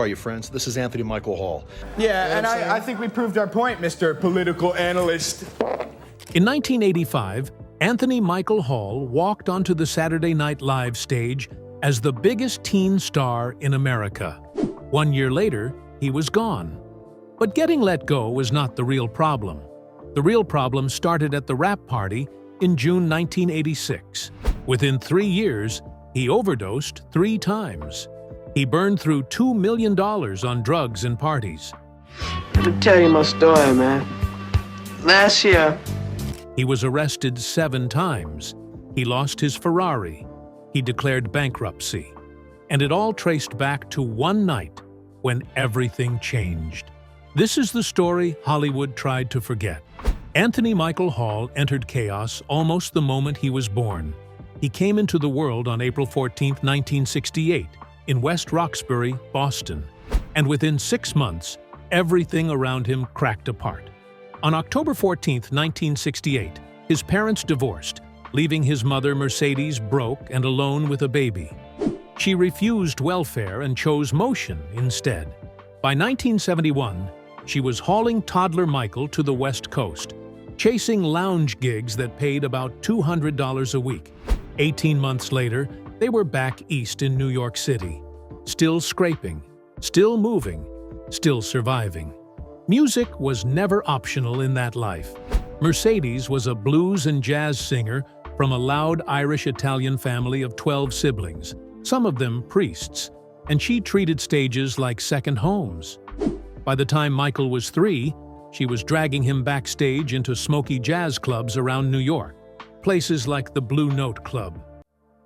are you, friends? This is Anthony Michael Hall. Yeah, and I think we proved our point, Mr. Political Analyst. In 1985, Anthony Michael Hall walked onto the Saturday Night Live stage as the biggest teen star in America. 1 year later, he was gone. But getting let go was not the real problem. The real problem started at the rap party in June 1986. Within 3 years, he overdosed 3 times. He burned through $2 million on drugs and parties. Let me tell you my story, man. Last year, He was arrested 7 times. He lost his Ferrari. He declared bankruptcy. And it all traced back to one night when everything changed. This is the story Hollywood tried to forget. Anthony Michael Hall entered chaos almost the moment he was born. He came into the world on April 14, 1968, in West Roxbury, Boston. And within 6 months, everything around him cracked apart. On October 14, 1968, his parents divorced, leaving his mother Mercedes broke and alone with a baby. She refused welfare and chose motion instead. By 1971, she was hauling toddler Michael to the West Coast, chasing lounge gigs that paid about $200 a week. 18 months later, they were back east in New York City, still scraping, still moving, still surviving. Music was never optional in that life. Mercedes was a blues and jazz singer from a loud Irish-Italian family of 12 siblings, some of them priests, and she treated stages like second homes. By the time Michael was 3, she was dragging him backstage into smoky jazz clubs around New York, places like the Blue Note Club.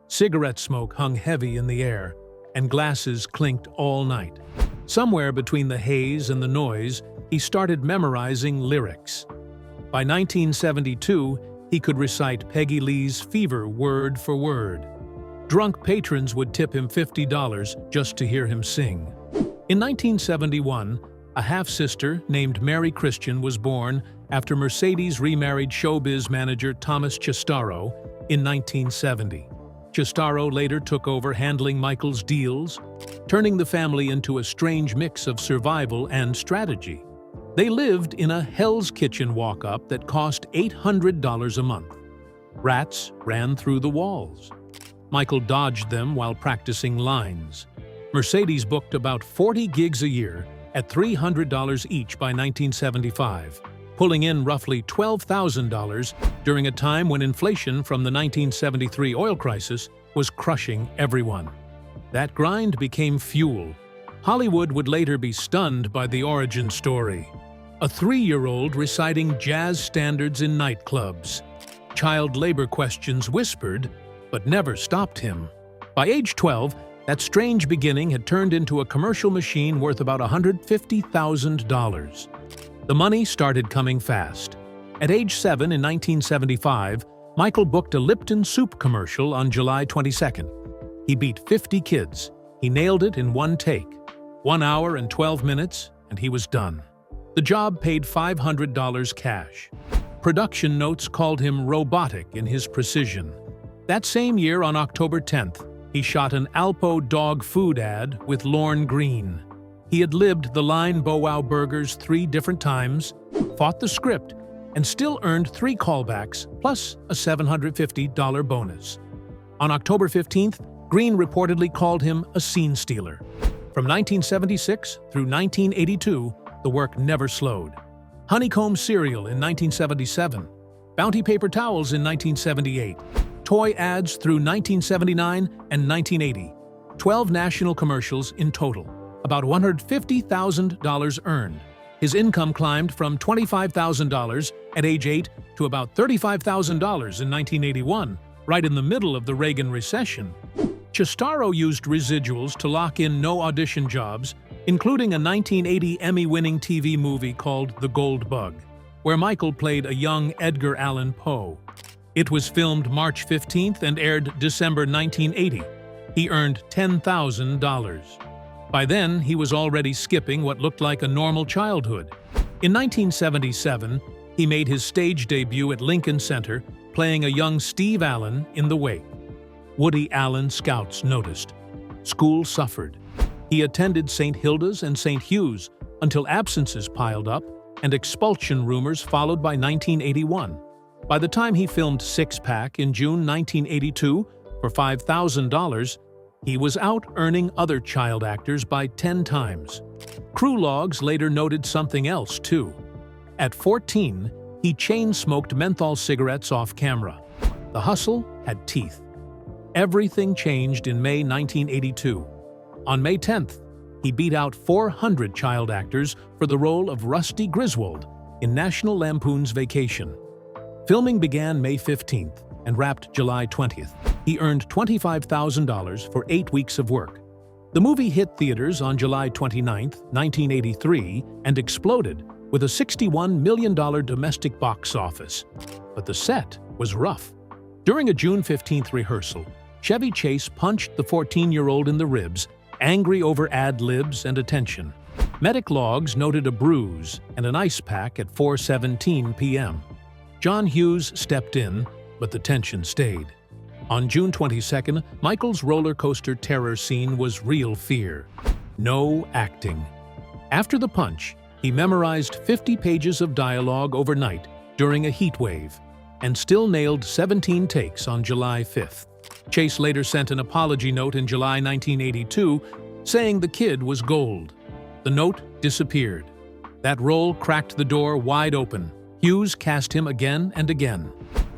Cigarette smoke hung heavy in the air, and glasses clinked all night. Somewhere between the haze and the noise, he started memorizing lyrics. By 1972, he could recite Peggy Lee's Fever word for word. Drunk patrons would tip him $50 just to hear him sing. In 1971, a half-sister named Mary Christian was born after Mercedes remarried showbiz manager Thomas Chistaro in 1970. Chistaro later took over handling Michael's deals, turning the family into a strange mix of survival and strategy. They lived in a Hell's Kitchen walk-up that cost $800 a month. Rats ran through the walls. Michael dodged them while practicing lines. Mercedes booked about 40 gigs a year at $300 each by 1975, pulling in roughly $12,000 during a time when inflation from the 1973 oil crisis was crushing everyone. That grind became fuel. Hollywood would later be stunned by the origin story. A 3-year-old reciting jazz standards in nightclubs. Child labor questions whispered, but never stopped him. By age 12, that strange beginning had turned into a commercial machine worth about $150,000. The money started coming fast. At age 7 in 1975, Michael booked a Lipton soup commercial on July 22nd. He beat 50 kids. He nailed it in one take. 1 hour and 12 minutes, and he was done. The job paid $500 cash. Production notes called him robotic in his precision. That same year, on October 10th, he shot an Alpo dog food ad with Lorne Green. He had lived the line Bow Wow Burgers 3 different times, fought the script, and still earned 3 callbacks plus a $750 bonus. On October 15th, Green reportedly called him a scene stealer. From 1976 through 1982, the work never slowed. Honeycomb cereal in 1977, Bounty paper towels in 1978, toy ads through 1979 and 1980, 12 national commercials in total, about $150,000 earned. His income climbed from $25,000 at age 8 to about $35,000 in 1981, right in the middle of the Reagan recession. Chistaro used residuals to lock in no audition jobs, including a 1980 Emmy-winning TV movie called The Gold Bug, where Michael played a young Edgar Allan Poe. It was filmed March 15th and aired December 1980. He earned $10,000. By then, he was already skipping what looked like a normal childhood. In 1977, he made his stage debut at Lincoln Center, playing a young Steve Allen in The Wake. Woody Allen scouts noticed. School suffered. He attended St. Hilda's and St. Hugh's until absences piled up and expulsion rumors followed by 1981. By the time he filmed Six Pack in June 1982 for $5,000, he was out earning other child actors by 10 times. Crew logs later noted something else, too. At 14, he chain-smoked menthol cigarettes off camera. The hustle had teeth. Everything changed in May 1982. On May 10th, he beat out 400 child actors for the role of Rusty Griswold in National Lampoon's Vacation. Filming began May 15th and wrapped July 20th. He earned $25,000 for 8 weeks of work. The movie hit theaters on July 29, 1983, and exploded with a $61 million domestic box office. But the set was rough. During a June 15th rehearsal, Chevy Chase punched the 14-year-old in the ribs, angry over ad-libs and attention. Medic logs noted a bruise and an ice pack at 4:17 p.m. John Hughes stepped in, but the tension stayed. On June 22nd, Michael's roller coaster terror scene was real fear. No acting. After the punch, he memorized 50 pages of dialogue overnight during a heat wave and still nailed 17 takes on July 5th. Chase later sent an apology note in July 1982 saying the kid was gold. The note disappeared. That role cracked the door wide open. Hughes cast him again and again.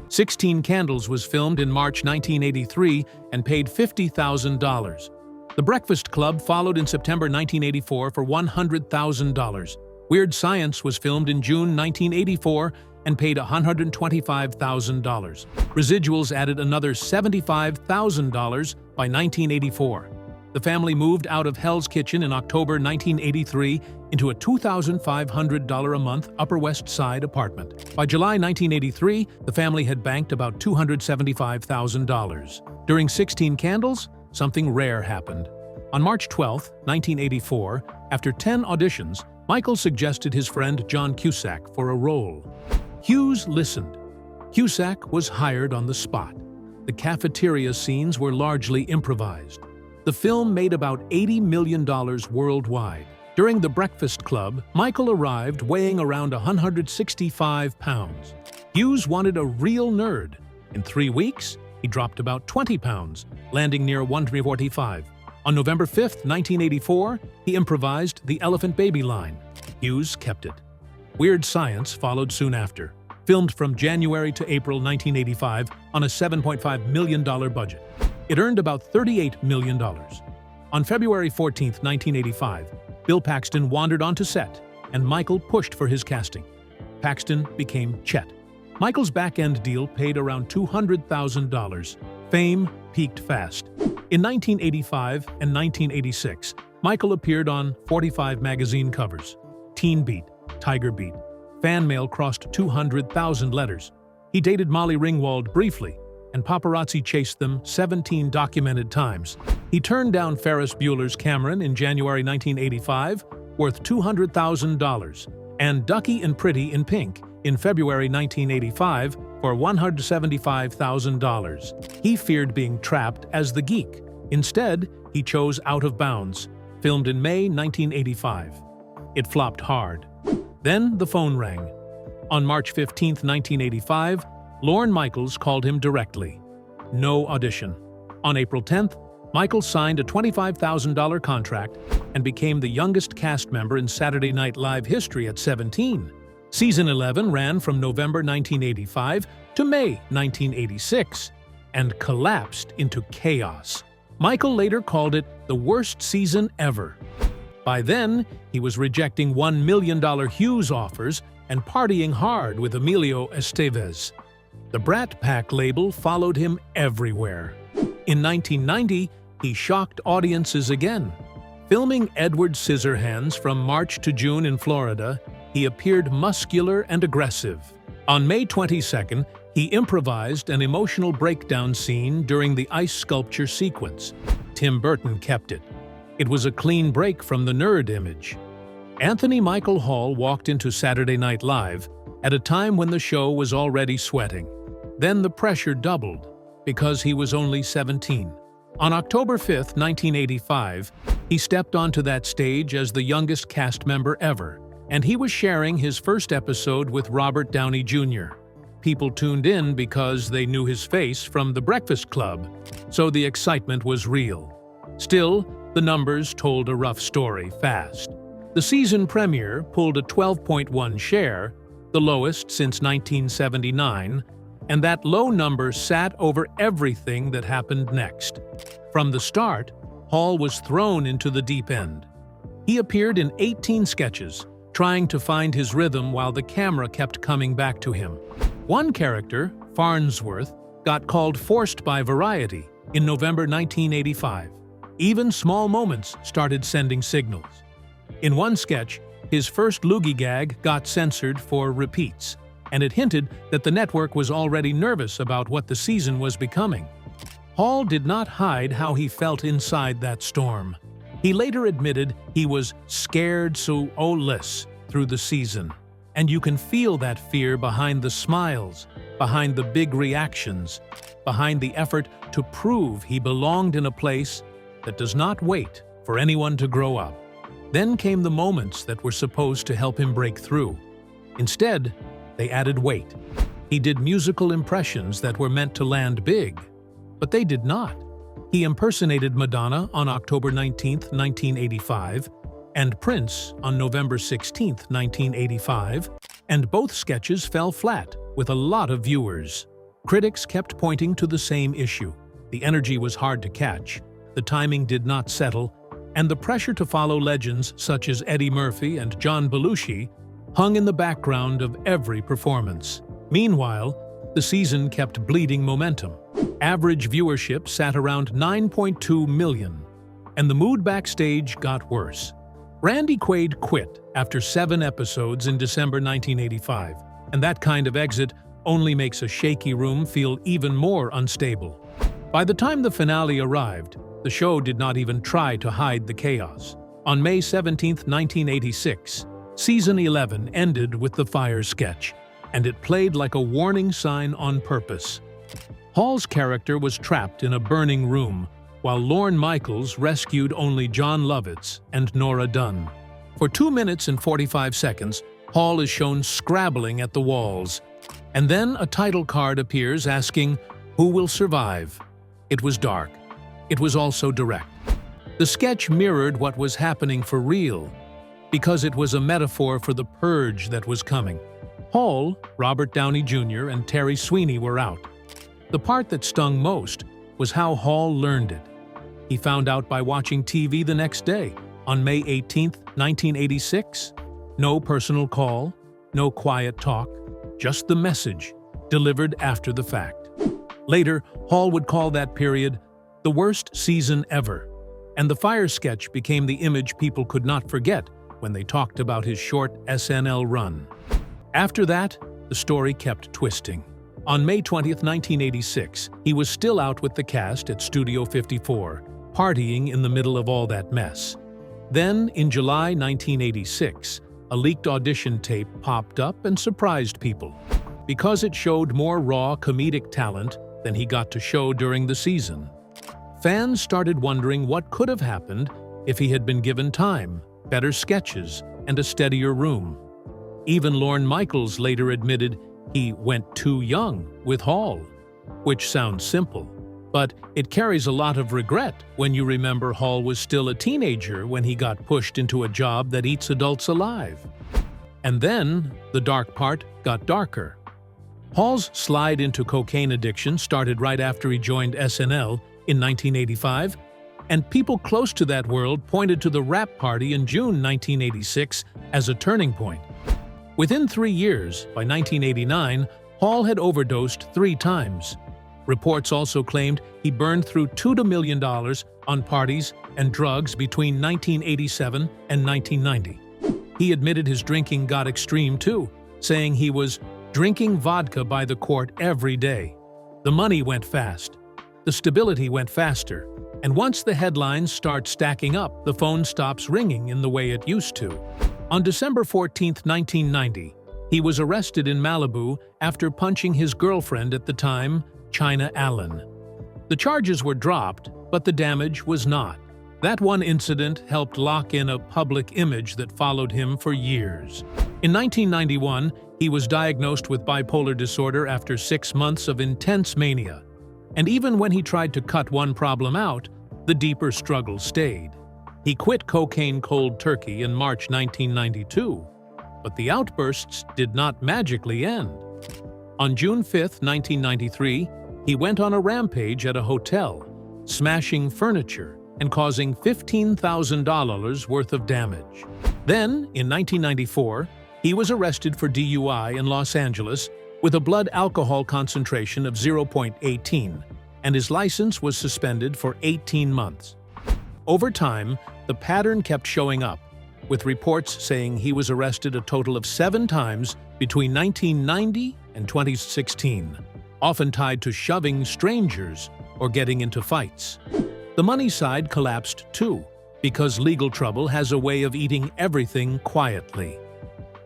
16 Candles was filmed in March 1983 and paid $50,000. The Breakfast Club followed in September 1984 for $100,000. Weird Science was filmed in June 1984 and paid $125,000. Residuals added another $75,000 by 1984. The family moved out of Hell's Kitchen in October 1983 into a $2,500 a month Upper West Side apartment. By July 1983, the family had banked about $275,000. During 16 Candles, something rare happened. On March 12, 1984, after 10 auditions, Michael suggested his friend John Cusack for a role. Hughes listened. Cusack was hired on the spot. The cafeteria scenes were largely improvised. The film made about $80 million worldwide. During The Breakfast Club, Michael arrived weighing around 165 pounds. Hughes wanted a real nerd. In 3 weeks, he dropped about 20 pounds, landing near 145. On November 5, 1984, he improvised the Elephant Baby line. Hughes kept it. Weird Science followed soon after, filmed from January to April 1985 on a $7.5 million budget. It earned about $38 million. On February 14, 1985, Bill Paxton wandered onto set, and Michael pushed for his casting. Paxton became Chet. Michael's back-end deal paid around $200,000. Fame peaked fast. In 1985 and 1986, Michael appeared on 45 magazine covers. Teen Beat, Tiger Beat. Fan mail crossed 200,000 letters. He dated Molly Ringwald briefly, and paparazzi chased them 17 documented times. He turned down Ferris Bueller's Cameron in January 1985, worth $200,000, and Ducky and Pretty in Pink in February 1985 for $175,000. He feared being trapped as the geek. Instead, he chose Out of Bounds, filmed in May 1985. It flopped hard. Then the phone rang. On March 15, 1985, Lorne Michaels called him directly. No audition. On April 10th, Michaels signed a $25,000 contract and became the youngest cast member in Saturday Night Live history at 17. Season 11 ran from November 1985 to May 1986 and collapsed into chaos. Michael later called it the worst season ever. By then, he was rejecting $1 million Hughes offers and partying hard with Emilio Estevez. The Brat Pack label followed him everywhere. In 1990, he shocked audiences again. Filming Edward Scissorhands from March to June in Florida, he appeared muscular and aggressive. On May 22nd, he improvised an emotional breakdown scene during the ice sculpture sequence. Tim Burton kept it. It was a clean break from the nerd image. Anthony Michael Hall walked into Saturday Night Live at a time when the show was already sweating. Then the pressure doubled because he was only 17. On October 5, 1985, He stepped onto that stage as the youngest cast member ever, and he was sharing his first episode with Robert Downey Jr. People tuned in because they knew his face from The Breakfast Club, so the excitement was real. Still, the numbers told a rough story fast. The season premiere pulled a 12.1 share, the lowest since 1979, and that low number sat over everything that happened next. From the start, Hall was thrown into the deep end. He appeared in 18 sketches, trying to find his rhythm while the camera kept coming back to him. One character, Farnsworth, got called forced by Variety in November 1985. Even small moments started sending signals. In one sketch, his first loogie gag got censored for repeats, and it hinted that the network was already nervous about what the season was becoming. Hall did not hide how he felt inside that storm. He later admitted he was scared soulless through the season, and you can feel that fear behind the smiles, behind the big reactions, behind the effort to prove he belonged in a place that does not wait for anyone to grow up. Then came the moments that were supposed to help him break through. Instead, they added weight. He did musical impressions that were meant to land big, but they did not. He impersonated Madonna on October 19, 1985, and Prince on November 16, 1985, and both sketches fell flat with a lot of viewers. Critics kept pointing to the same issue. The energy was hard to catch, the timing did not settle, and the pressure to follow legends such as Eddie Murphy and John Belushi hung in the background of every performance. Meanwhile, the season kept bleeding momentum. Average viewership sat around 9.2 million, and the mood backstage got worse. Randy Quaid quit after 7 episodes in December 1985, and that kind of exit only makes a shaky room feel even more unstable. By the time the finale arrived, the show did not even try to hide the chaos. On May 17, 1986, Season 11 ended with the fire sketch, and it played like a warning sign on purpose. Hall's character was trapped in a burning room, while Lorne Michaels rescued only John Lovitz and Nora Dunn. For 2 minutes and 45 seconds, Hall is shown scrabbling at the walls, and then a title card appears asking, "Who will survive?" It was dark. It was also direct. The sketch mirrored what was happening for real, because it was a metaphor for the purge that was coming. Hall, Robert Downey Jr., and Terry Sweeney were out. The part that stung most was how Hall learned it. He found out by watching TV the next day, on May 18, 1986. No personal call, no quiet talk, just the message, delivered after the fact. Later, Hall would call that period the worst season ever, and the fire sketch became the image people could not forget when they talked about his short SNL run. After that, the story kept twisting. On May 20, 1986, he was still out with the cast at Studio 54, partying in the middle of all that mess. Then, in July 1986, a leaked audition tape popped up and surprised people, because it showed more raw comedic talent than he got to show during the season. Fans started wondering what could have happened if he had been given time, better sketches, and a steadier room. Even Lorne Michaels later admitted he went too young with Hall, which sounds simple, but it carries a lot of regret when you remember Hall was still a teenager when he got pushed into a job that eats adults alive. And then, the dark part got darker. Hall's slide into cocaine addiction started right after he joined SNL in 1985, and people close to that world pointed to the rap party in June 1986 as a turning point. Within 3 years, by 1989, Hall had overdosed 3 times. Reports also claimed he burned through $2 million on parties and drugs between 1987 and 1990. He admitted his drinking got extreme too, saying he was drinking vodka by the quart every day. The money went fast. The stability went faster. And once the headlines start stacking up, the phone stops ringing in the way it used to. On December 14, 1990, he was arrested in Malibu after punching his girlfriend at the time, China Allen. The charges were dropped, but the damage was not. That one incident helped lock in a public image that followed him for years. In 1991, he was diagnosed with bipolar disorder after 6 months of intense mania. And even when he tried to cut one problem out, the deeper struggle stayed. He quit cocaine cold turkey in March 1992, but the outbursts did not magically end. On June 5, 1993, he went on a rampage at a hotel, smashing furniture and causing $15,000 worth of damage. Then, in 1994, he was arrested for DUI in Los Angeles with a blood alcohol concentration of 0.18, and his license was suspended for 18 months. Over time, the pattern kept showing up, with reports saying he was arrested a total of 7 times between 1990 and 2016, often tied to shoving strangers or getting into fights. The money side collapsed too, because legal trouble has a way of eating everything quietly.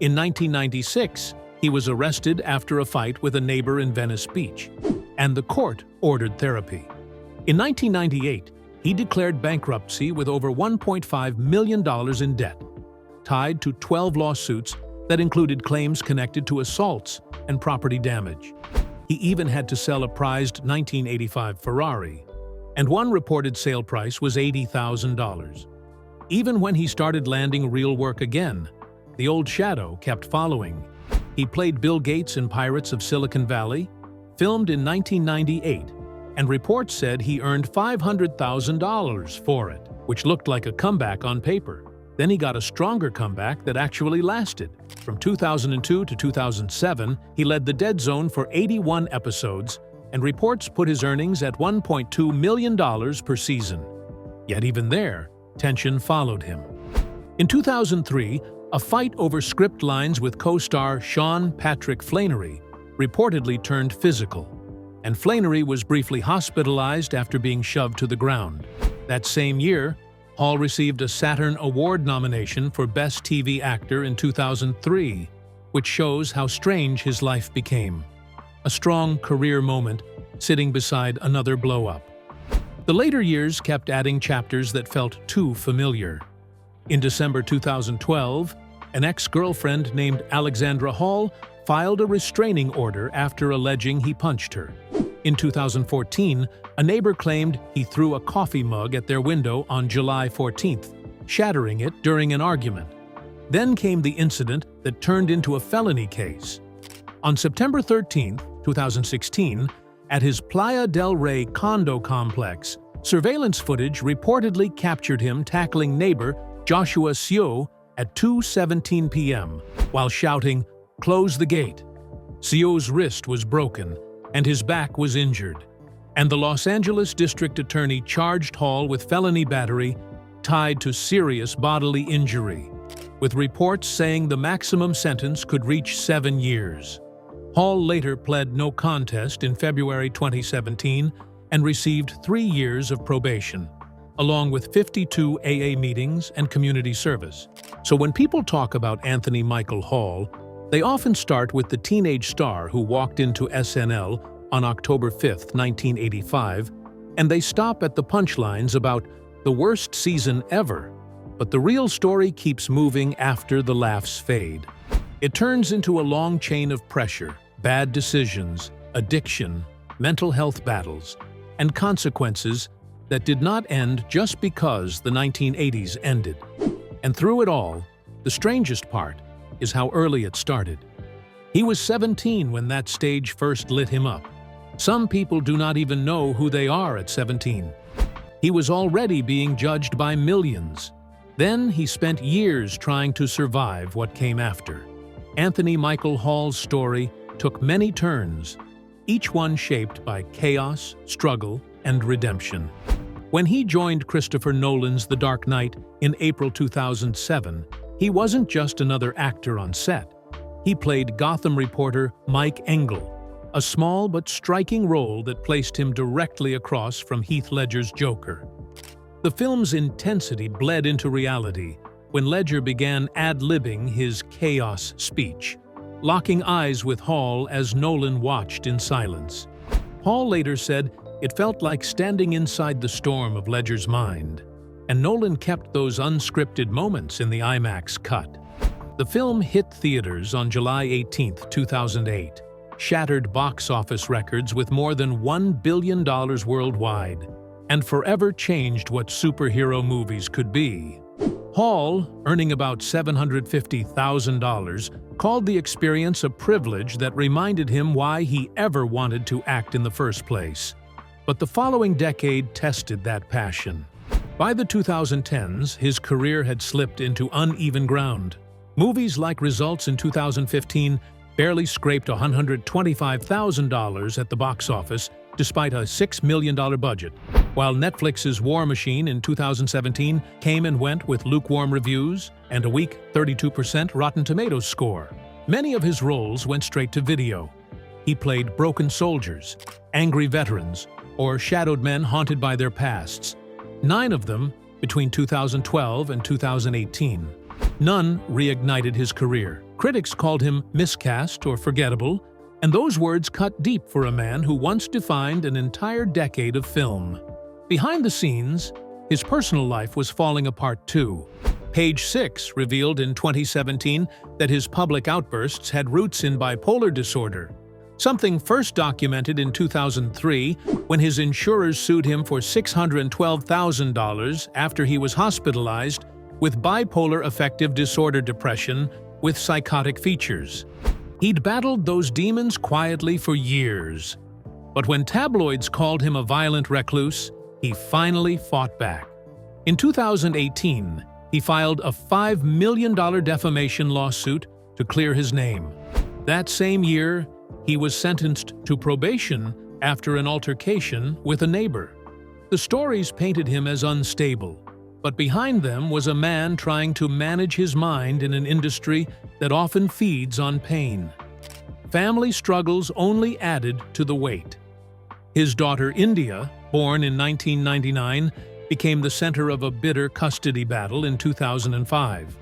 In 1996, he was arrested after a fight with a neighbor in Venice Beach, and the court ordered therapy. In 1998, he declared bankruptcy with over $1.5 million in debt, tied to 12 lawsuits that included claims connected to assaults and property damage. He even had to sell a prized 1985 Ferrari, and one reported sale price was $80,000. Even when he started landing real work again, the old shadow kept following. He played Bill Gates in Pirates of Silicon Valley, filmed in 1998, and reports said he earned $500,000 for it, which looked like a comeback on paper. Then he got a stronger comeback that actually lasted. From 2002 to 2007, he led the Dead Zone for 81 episodes, and reports put his earnings at $1.2 million per season. Yet even there, tension followed him. In 2003, a fight over script lines with co-star Sean Patrick Flanery reportedly turned physical, and Flanery was briefly hospitalized after being shoved to the ground. That same year, Hall received a Saturn Award nomination for Best TV Actor in 2003, which shows how strange his life became. A strong career moment, sitting beside another blow-up. The later years kept adding chapters that felt too familiar. In December 2012, an ex-girlfriend named Alexandra Hall filed a restraining order after alleging he punched her. In 2014, a neighbor claimed he threw a coffee mug at their window on July 14th, shattering it during an argument. Then came the incident that turned into a felony case. On September 13, 2016, at his Playa del Rey condo complex, surveillance footage reportedly captured him tackling neighbor Joshua Seo at 2:17 p.m. while shouting, "Close the gate." Seo's wrist was broken and his back was injured, and the Los Angeles District Attorney charged Hall with felony battery tied to serious bodily injury, with reports saying the maximum sentence could reach 7 years. Hall later pled no contest in February 2017 and received 3 years of probation, along with 52 AA meetings and community service. So when people talk about Anthony Michael Hall, they often start with the teenage star who walked into SNL on October 5, 1985, and they stop at the punchlines about the worst season ever. But the real story keeps moving after the laughs fade. It turns into a long chain of pressure, bad decisions, addiction, mental health battles, and consequences that did not end just because the 1980s ended. And through it all, the strangest part is how early it started. He was 17 when that stage first lit him up. Some people do not even know who they are at 17. He was already being judged by millions. Then he spent years trying to survive what came after. Anthony Michael Hall's story took many turns, each one shaped by chaos, struggle, and redemption. When he joined Christopher Nolan's The Dark Knight in April 2007, he wasn't just another actor on set. He played Gotham reporter Mike Engel, a small but striking role that placed him directly across from Heath Ledger's Joker. The film's intensity bled into reality when Ledger began ad-libbing his chaos speech, locking eyes with Hall as Nolan watched in silence. Hall later said it felt like standing inside the storm of Ledger's mind. and Nolan kept those unscripted moments in the IMAX cut. The film hit theaters on July 18, 2008, shattered box office records with more than $1 billion worldwide, and forever changed what superhero movies could be. Hall, earning about $750,000, called the experience a privilege that reminded him why he ever wanted to act in the first place. But the following decade tested that passion. By the 2010s, his career had slipped into uneven ground. Movies like Results in 2015 barely scraped $125,000 at the box office, despite a $6 million budget, while Netflix's War Machine in 2017 came and went with lukewarm reviews and a weak 32% Rotten Tomatoes score. Many of his roles went straight to video. He played broken soldiers, angry veterans, or shadowed men haunted by their pasts. 9 of them between 2012 and 2018. None reignited his career. Critics called him miscast or forgettable, and those words cut deep for a man who once defined an entire decade of film. Behind the scenes, his personal life was falling apart too. Page 6 revealed in 2017 that his public outbursts had roots in bipolar disorder, something first documented in 2003 when his insurers sued him for $612,000 after he was hospitalized with bipolar affective disorder depression with psychotic features. He'd battled those demons quietly for years. But when tabloids called him a violent recluse, he finally fought back. In 2018, he filed a $5 million defamation lawsuit to clear his name. That same year, he was sentenced to probation after an altercation with a neighbor. The stories painted him as unstable, but behind them was a man trying to manage his mind in an industry that often feeds on pain. Family struggles only added to the weight. His daughter India, born in 1999, became the center of a bitter custody battle in 2005.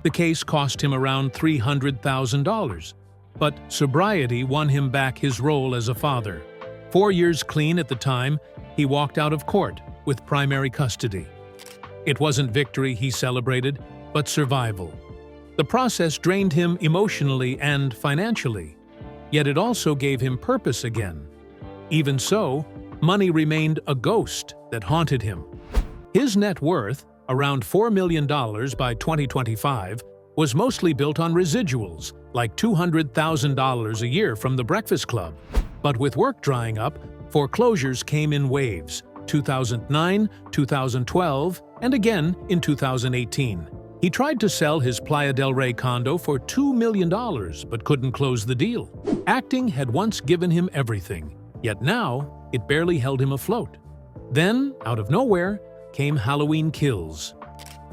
The case cost him around $300,000, but sobriety won him back his role as a father. 4 years clean at the time, he walked out of court with primary custody. It wasn't victory he celebrated, but survival. The process drained him emotionally and financially, yet it also gave him purpose again. Even so, money remained a ghost that haunted him. His net worth, around $4 million by 2025, was mostly built on residuals, like $200,000 a year from the Breakfast Club. But with work drying up, foreclosures came in waves: 2009, 2012, and again in 2018. He tried to sell his Playa del Rey condo for $2 million, but couldn't close the deal. Acting had once given him everything, yet now it barely held him afloat. Then, out of nowhere, came Halloween Kills.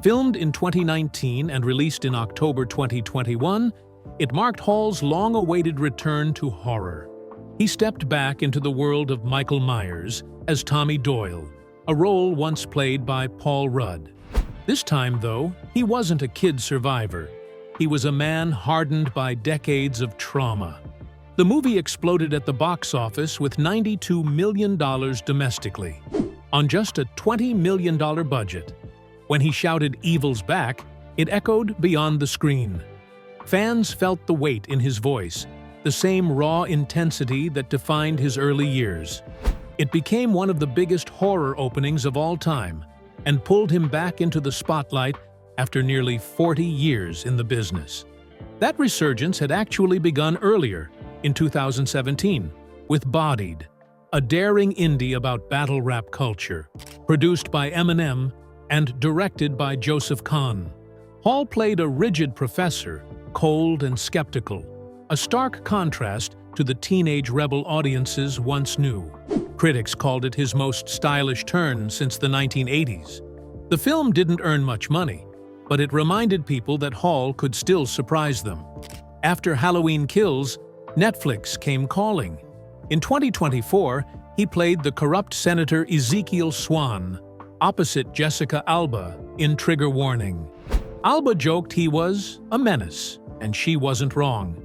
Filmed in 2019 and released in October 2021, it marked Hall's long-awaited return to horror. He stepped back into the world of Michael Myers as Tommy Doyle, a role once played by Paul Rudd. This time, though, he wasn't a kid survivor. He was a man hardened by decades of trauma. The movie exploded at the box office with $92 million domestically, on just a $20 million budget. When he shouted "Evil's back," it echoed beyond the screen. Fans felt the weight in his voice, the same raw intensity that defined his early years. It became one of the biggest horror openings of all time and pulled him back into the spotlight after nearly 40 years in the business. That resurgence had actually begun earlier, in 2017, with Bodied, a daring indie about battle rap culture, produced by Eminem and directed by Joseph Kahn. Hall played a rigid professor, cold and skeptical, a stark contrast to the teenage rebel audiences once knew. Critics called it his most stylish turn since the 1980s. The film didn't earn much money, but it reminded people that Hall could still surprise them. After Halloween Kills, Netflix came calling. In 2024, he played the corrupt Senator Ezekiel Swan, opposite Jessica Alba in Trigger Warning. Alba joked he was a menace, and she wasn't wrong.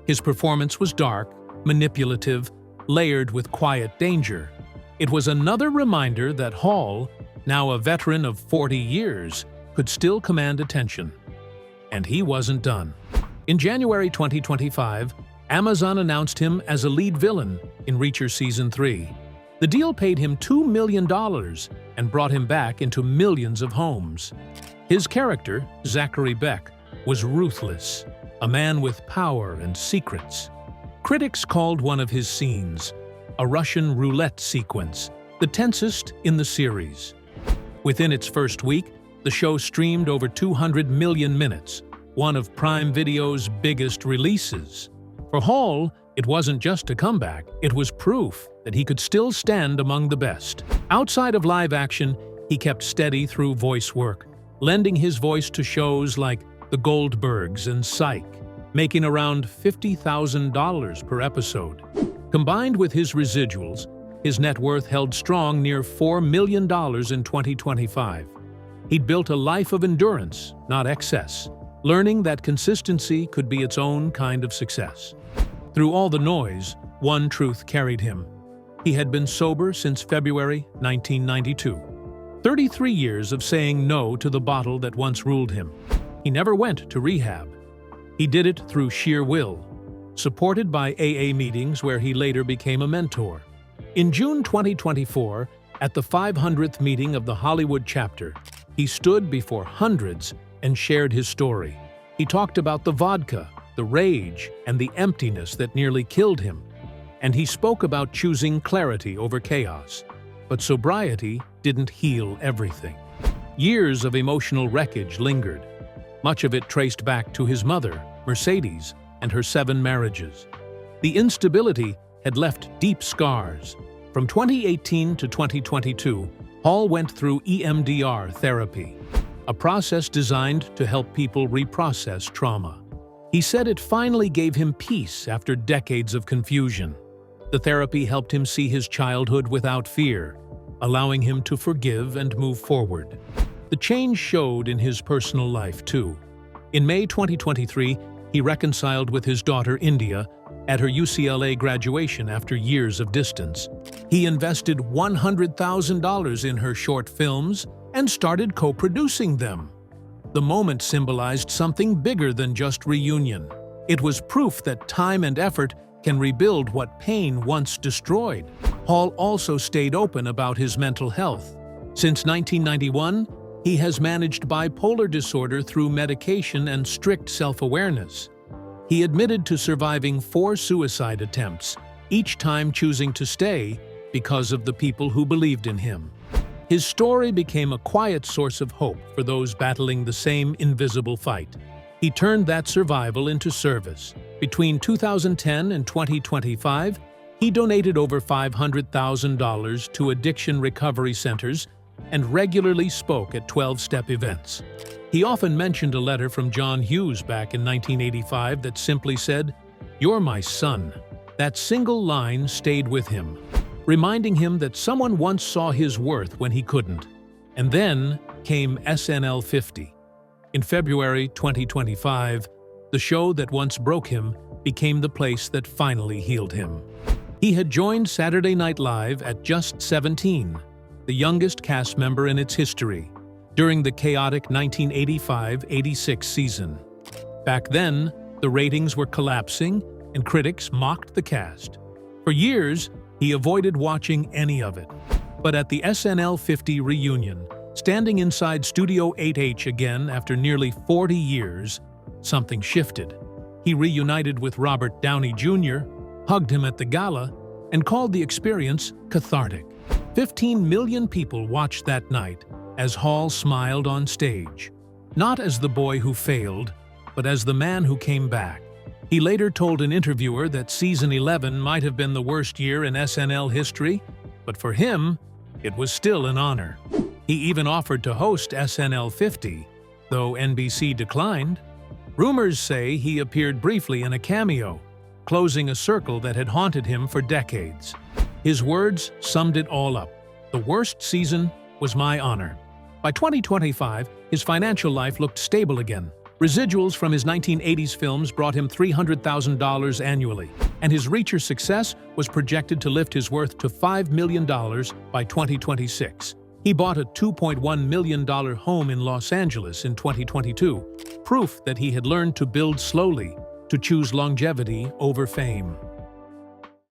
His performance was dark, manipulative, layered with quiet danger. It was another reminder that Hall, now a veteran of 40 years, could still command attention. And he wasn't done. In January 2025, Amazon announced him as a lead villain in Reacher Season 3. The deal paid him $2 million and brought him back into millions of homes. His character, Zachary Beck, was ruthless, a man with power and secrets. Critics called one of his scenes a Russian roulette sequence, the tensest in the series. Within its first week, the show streamed over 200 million minutes, one of Prime Video's biggest releases. For Hall, it wasn't just a comeback, it was proof that he could still stand among the best. Outside of live action, he kept steady through voice work, lending his voice to shows like The Goldbergs and Psych, making around $50,000 per episode. Combined with his residuals, his net worth held strong near $4 million in 2025. He'd built a life of endurance, not excess, learning that consistency could be its own kind of success. Through all the noise, one truth carried him. He had been sober since February 1992. 33 years of saying no to the bottle that once ruled him. He never went to rehab. He did it through sheer will, supported by AA meetings where he later became a mentor. In June 2024, at the 500th meeting of the Hollywood chapter, he stood before hundreds and shared his story. He talked about the vodka, the rage, and the emptiness that nearly killed him. And he spoke about choosing clarity over chaos. But sobriety didn't heal everything. Years of emotional wreckage lingered, much of it traced back to his mother, Mercedes, and her 7 marriages. The instability had left deep scars. From 2018 to 2022, Hall went through EMDR therapy, a process designed to help people reprocess trauma. He said it finally gave him peace after decades of confusion. The therapy helped him see his childhood without fear, allowing him to forgive and move forward. The change showed in his personal life, too. In May 2023, he reconciled with his daughter, India, at her UCLA graduation after years of distance. He invested $100,000 in her short films and started co-producing them. The moment symbolized something bigger than just reunion. It was proof that time and effort can rebuild what pain once destroyed. Hall also stayed open about his mental health. Since 1991, he has managed bipolar disorder through medication and strict self-awareness. He admitted to surviving 4 suicide attempts, each time choosing to stay because of the people who believed in him. His story became a quiet source of hope for those battling the same invisible fight. He turned that survival into service. Between 2010 and 2025, he donated over $500,000 to addiction recovery centers and regularly spoke at 12-step events. He often mentioned a letter from John Hughes back in 1985 that simply said, "You're my son." That single line stayed with him, reminding him that someone once saw his worth when he couldn't. And then came SNL 50. In February 2025, the show that once broke him became the place that finally healed him. He had joined Saturday Night Live at just 17, the youngest cast member in its history, during the chaotic 1985-86 season. Back then, the ratings were collapsing and critics mocked the cast. For years, he avoided watching any of it. But at the SNL 50 reunion, standing inside Studio 8H again after nearly 40 years, something shifted. He reunited with Robert Downey Jr., hugged him at the gala, and called the experience cathartic. 15 million people watched that night as Hall smiled on stage, not as the boy who failed, but as the man who came back. He later told an interviewer that season 11 might have been the worst year in SNL history, but for him, it was still an honor. He even offered to host SNL 50, though NBC declined. Rumors say he appeared briefly in a cameo, closing a circle that had haunted him for decades. His words summed it all up. "The worst season was my honor." By 2025, his financial life looked stable again. Residuals from his 1980s films brought him $300,000 annually, and his Reacher success was projected to lift his worth to $5 million by 2026. He bought a $2.1 million home in Los Angeles in 2022, proof that he had learned to build slowly, to choose longevity over fame.